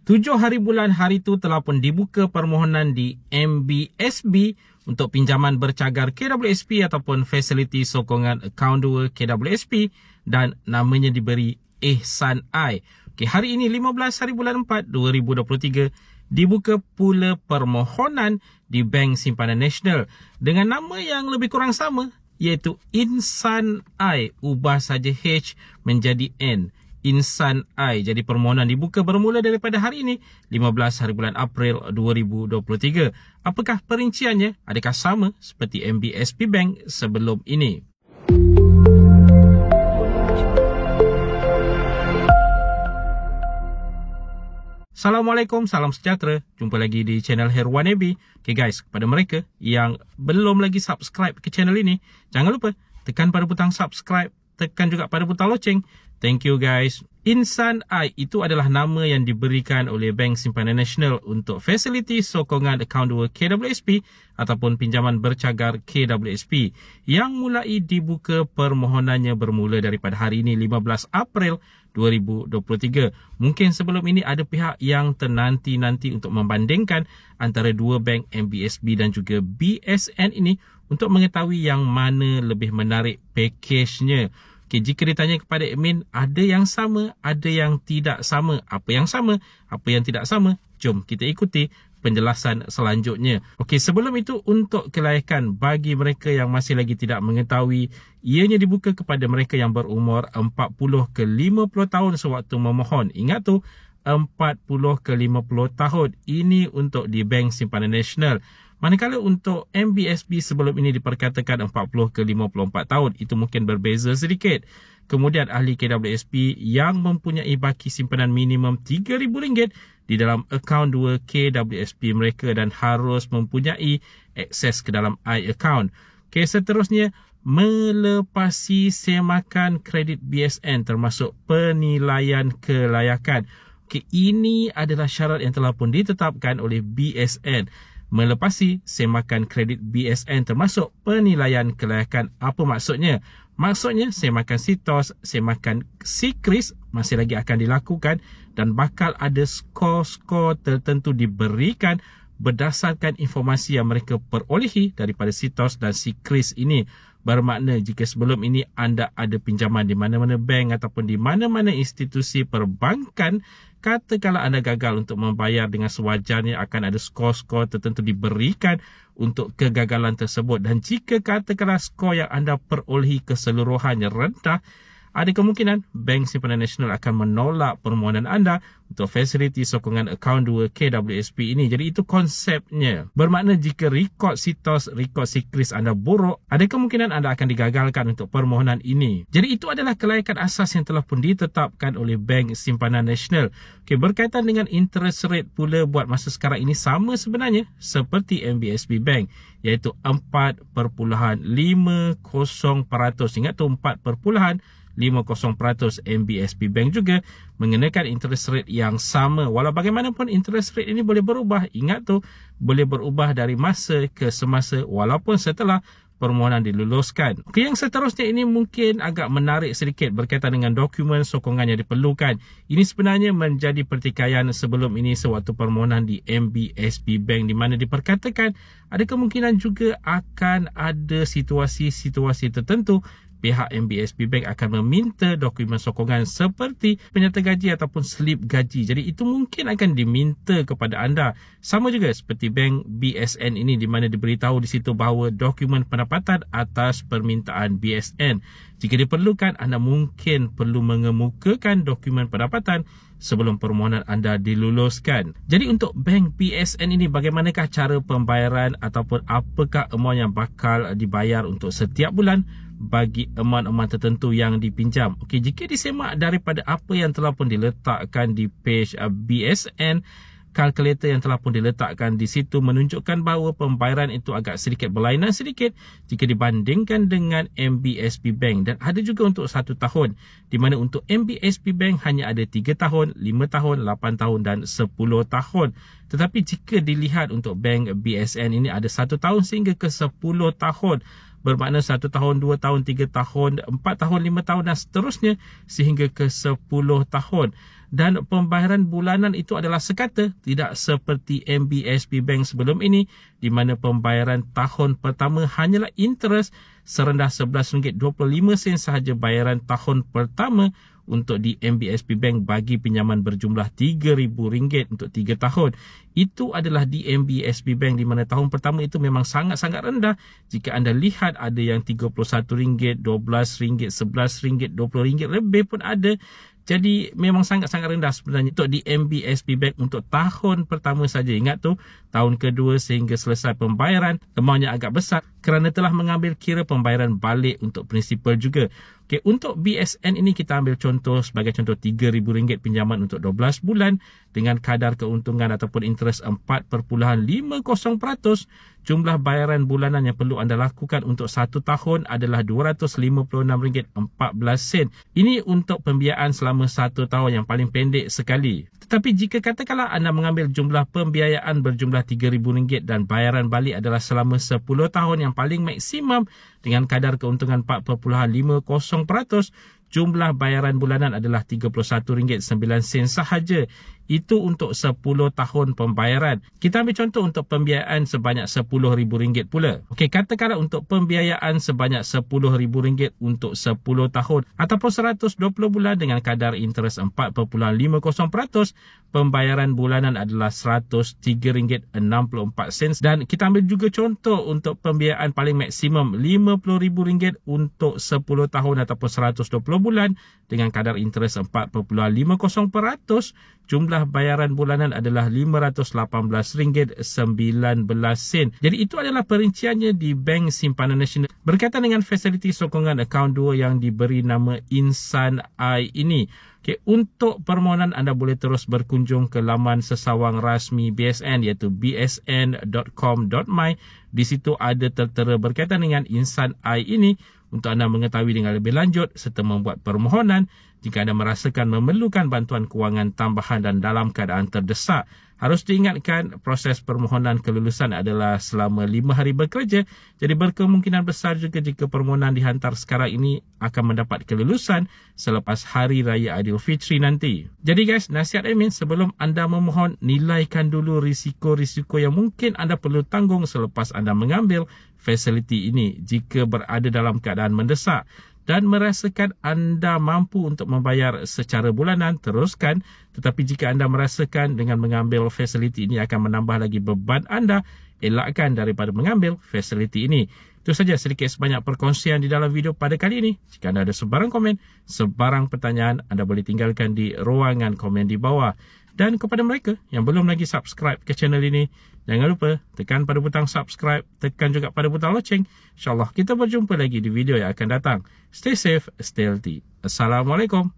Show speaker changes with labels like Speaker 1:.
Speaker 1: 7 hari bulan hari itu telah pun dibuka permohonan di MBSB untuk pinjaman bercagar KWSP ataupun fasiliti sokongan akaun 2 KWSP dan namanya diberi Ihsan I. Okey, hari ini 15 hari bulan 4 2023 dibuka pula permohonan di Bank Simpanan Nasional dengan nama yang lebih kurang sama iaitu Ihsan I. Ubah saja H menjadi N. Ihsan I. Jadi permohonan dibuka bermula daripada hari ini 15 hari bulan April 2023. Apakah perinciannya? Adakah sama seperti MBSP Bank sebelum ini? Assalamualaikum, salam sejahtera. Jumpa lagi di channel Herwan Ebi. Okay guys, kepada mereka yang belum lagi subscribe ke channel ini, jangan lupa tekan pada butang subscribe, tekan juga pada butang loceng. Thank you guys. Ihsan I itu adalah nama yang diberikan oleh Bank Simpanan Nasional untuk fasiliti sokongan akaun 2 KWSP ataupun pinjaman bercagar KWSP yang mulai dibuka permohonannya bermula daripada hari ini 15 April 2023. Mungkin sebelum ini ada pihak yang ternanti-nanti untuk membandingkan antara dua bank MBSB dan juga BSN ini untuk mengetahui yang mana lebih menarik pakejnya. Okay, jika ditanya kepada admin, ada yang sama, ada yang tidak sama. Apa yang sama, apa yang tidak sama? Jom kita ikuti penjelasan selanjutnya. Okey, sebelum itu untuk kelayakan bagi mereka yang masih lagi tidak mengetahui, ianya dibuka kepada mereka yang berumur 40 ke 50 tahun sewaktu memohon. Ingat tu, 40 ke 50 tahun. Ini untuk di Bank Simpanan Nasional. Manakala untuk MBSB sebelum ini diperkatakan 40 ke 54 tahun. Itu mungkin berbeza sedikit. Kemudian ahli KWSP yang mempunyai baki simpanan minimum RM3,000 di dalam akaun 2 KWSP mereka dan harus mempunyai akses ke dalam iAccount. Okay, seterusnya, melepasi semakan kredit BSN termasuk penilaian kelayakan. Okay, ini adalah syarat yang telah pun ditetapkan oleh BSN. Melepasi semakan kredit BSN termasuk penilaian kelayakan. Apa maksudnya? Maksudnya semakan SITOS, semakan SIKRIS masih lagi akan dilakukan dan bakal ada skor-skor tertentu diberikan berdasarkan informasi yang mereka perolehi daripada SITOS dan SIKRIS ini. Bermakna jika sebelum ini anda ada pinjaman di mana-mana bank ataupun di mana-mana institusi perbankan, katakanlah anda gagal untuk membayar dengan sewajarnya, akan ada skor-skor tertentu diberikan untuk kegagalan tersebut. Dan jika katakanlah skor yang anda perolehi keseluruhannya rendah, ada kemungkinan Bank Simpanan Nasional akan menolak permohonan anda untuk fasiliti sokongan akaun 2 KWSP ini. Jadi itu konsepnya. Bermakna jika rekod SITOS, rekod SIKRIS anda buruk, ada kemungkinan anda akan digagalkan untuk permohonan ini. Jadi itu adalah kelayakan asas yang telah pun ditetapkan oleh Bank Simpanan Nasional. Okay, berkaitan dengan interest rate pula buat masa sekarang ini sama sebenarnya seperti MBSB Bank, iaitu 4.50%. Ingat tu 4.50%. MBSP Bank juga mengenakan interest rate yang sama. Walau bagaimanapun interest rate ini boleh berubah. Ingat tu, boleh berubah dari masa ke semasa walaupun setelah permohonan diluluskan. Okay, yang seterusnya ini mungkin agak menarik sedikit berkaitan dengan dokumen sokongan yang diperlukan. Ini sebenarnya menjadi pertikaian sebelum ini sewaktu permohonan di MBSP Bank, di mana diperkatakan ada kemungkinan juga akan ada situasi-situasi tertentu pihak MBSP Bank akan meminta dokumen sokongan seperti penyerta gaji ataupun slip gaji. Jadi itu mungkin akan diminta kepada anda. Sama juga seperti bank BSN ini di mana diberitahu di situ bahawa dokumen pendapatan atas permintaan BSN. Jika diperlukan, anda mungkin perlu mengemukakan dokumen pendapatan sebelum permohonan anda diluluskan. Jadi untuk bank BSN ini, bagaimanakah cara pembayaran ataupun apakah amount yang bakal dibayar untuk setiap bulan bagi amount-amount tertentu yang dipinjam? Okey, jika disemak daripada apa yang telah pun diletakkan di page BSN, kalkulator yang telah pun diletakkan di situ menunjukkan bahawa pembayaran itu agak sedikit berlainan sedikit jika dibandingkan dengan MBSP Bank. Dan ada juga untuk 1 tahun, di mana untuk MBSP Bank hanya ada 3 tahun, 5 tahun, 8 tahun dan 10 tahun. Tetapi jika dilihat untuk bank BSN ini ada 1 tahun sehingga ke 10 tahun. bermakna 1 tahun, 2 tahun, 3 tahun, 4 tahun, 5 tahun dan seterusnya sehingga ke 10 tahun. Dan pembayaran bulanan itu adalah sekata, tidak seperti MBSP Bank sebelum ini di mana pembayaran tahun pertama hanyalah interest serendah RM11.25 sahaja bayaran tahun pertama untuk di MBSP Bank bagi pinjaman berjumlah RM3,000 untuk 3 tahun. Itu adalah di MBSP Bank di mana tahun pertama itu memang sangat-sangat rendah. Jika anda lihat ada yang RM31, RM12, RM11, RM20 lebih pun ada. Jadi memang sangat-sangat rendah sebenarnya untuk di MBSP Bank untuk tahun pertama saja. Ingat tu, tahun kedua sehingga selesai pembayaran amountnya agak besar kerana telah mengambil kira pembayaran balik untuk prinsipal juga. Okey, untuk BSN ini kita ambil contoh sebagai contoh RM3,000 pinjaman untuk 12 bulan dengan kadar keuntungan ataupun interest 4.50%. Jumlah bayaran bulanan yang perlu anda lakukan untuk 1 tahun adalah RM256.14. Ini untuk pembiayaan selama 1 tahun yang paling pendek sekali. Tetapi jika katakanlah anda mengambil jumlah pembiayaan berjumlah RM3,000 dan bayaran balik adalah selama 10 tahun yang paling maksimum dengan kadar keuntungan 4.50%, jumlah bayaran bulanan adalah RM31.09 sahaja. Itu untuk 10 tahun pembayaran. Kita ambil contoh untuk pembiayaan sebanyak RM10,000 pula. Okey, katakanlah untuk pembiayaan sebanyak RM10,000 untuk 10 tahun ataupun 120 bulan dengan kadar interest 4.50%, pembayaran bulanan adalah RM103.64. Dan kita ambil juga contoh untuk pembiayaan paling maksimum RM50,000 untuk 10 tahun ataupun 120 bulan dengan kadar interest 4.50%. Jumlah bayaran bulanan adalah RM518.19. Jadi itu adalah perinciannya di Bank Simpanan Nasional berkaitan dengan fasiliti sokongan akaun 2 yang diberi nama Insan I ini. Okay, untuk permohonan anda boleh terus berkunjung ke laman sesawang rasmi BSN iaitu bsn.com.my. Di situ ada tertera berkaitan dengan Insan I ini untuk anda mengetahui dengan lebih lanjut serta membuat permohonan jika anda merasakan memerlukan bantuan kewangan tambahan dan dalam keadaan terdesak. Harus diingatkan, proses permohonan kelulusan adalah selama 5 hari bekerja. Jadi berkemungkinan besar juga jika permohonan dihantar sekarang ini akan mendapat kelulusan selepas Hari Raya Aidilfitri nanti. Jadi guys, nasihat admin, sebelum anda memohon, nilaikan dulu risiko-risiko yang mungkin anda perlu tanggung selepas anda mengambil fasiliti ini jika berada dalam keadaan mendesak. Dan merasakan anda mampu untuk membayar secara bulanan, teruskan. Tetapi jika anda merasakan dengan mengambil fasiliti ini akan menambah lagi beban anda, elakkan daripada mengambil fasiliti ini. Itu saja sedikit sebanyak perkongsian di dalam video pada kali ini. Jika anda ada sebarang komen, sebarang pertanyaan, anda boleh tinggalkan di ruangan komen di bawah. Dan kepada mereka yang belum lagi subscribe ke channel ini, jangan lupa tekan pada butang subscribe, tekan juga pada butang loceng. InsyaAllah kita berjumpa lagi di video yang akan datang. Stay safe, stay healthy. Assalamualaikum.